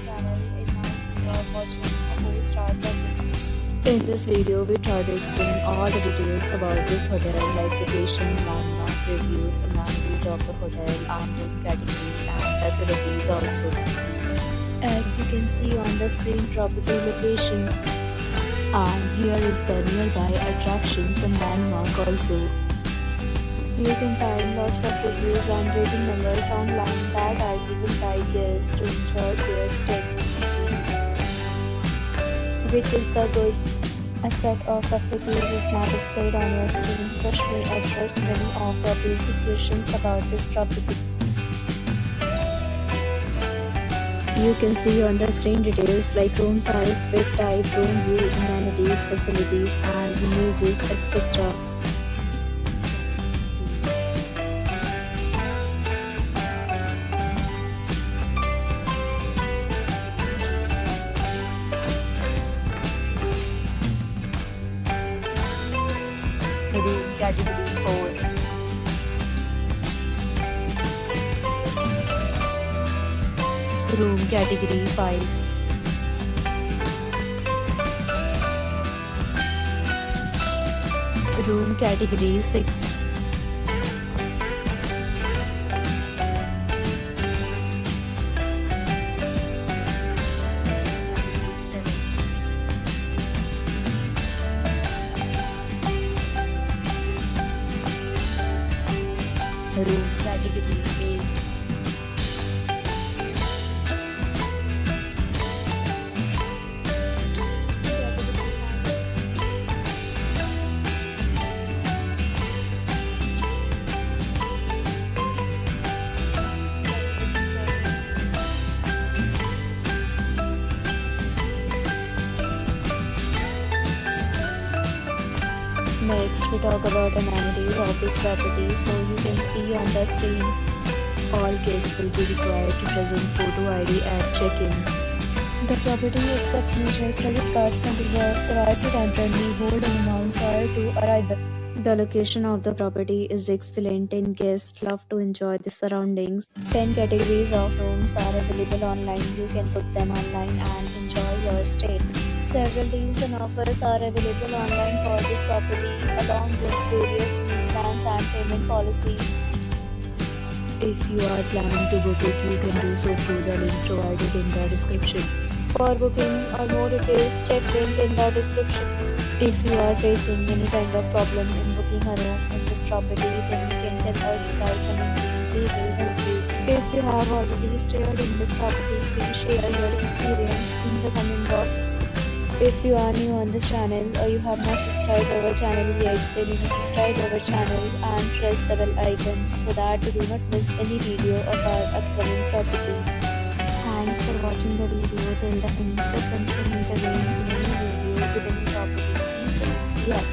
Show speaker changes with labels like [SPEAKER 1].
[SPEAKER 1] channel. And now you are watching a 4-star property.
[SPEAKER 2] In this video, we try to explain all the details about this hotel like location, landmark, reviews, amenities of the hotel, and room category and facilities also. As you can see on the screen, property location, and here is the nearby attractions and landmark also. You can find lots of reviews and rating numbers online that are given by guests to enjoy their stay, which is the good. A set of FAQs is now displayed on your screen, which may address many of your basic questions about this property. You can see on the screen details like room size, bed type, room view, amenities, facilities, and images, etc. Room category 4. Room category 5. Room category 6. Room category 8. Next, we talk about amenities of this property. So you can see on the screen, all guests will be required to present photo ID at check-in. The property accepts major credit cards and reserves the right to temporarily hold an amount prior to arrival. The location of the property is excellent and guests love to enjoy the surroundings. 10 categories of rooms are available online. You can book them online and enjoy your stay. Several deals and offers are available online for this property, along with various meal plans and payment policies. If you are planning to book it, you can do so through the link provided in the description. For booking or more details, check link in the description. If you are facing any kind of problem in booking a room in this property, then you can tell us by commenting. We will help you. If you have already stayed in this property, please share your experience in the comment box. If you are new on this channel or you have not subscribed our channel yet, then you can subscribe our channel and press the bell icon so that you do not miss any video of our upcoming property. Thanks for watching the video till the end. So continue meet again in a new video with a new property. Peace out. Yeah.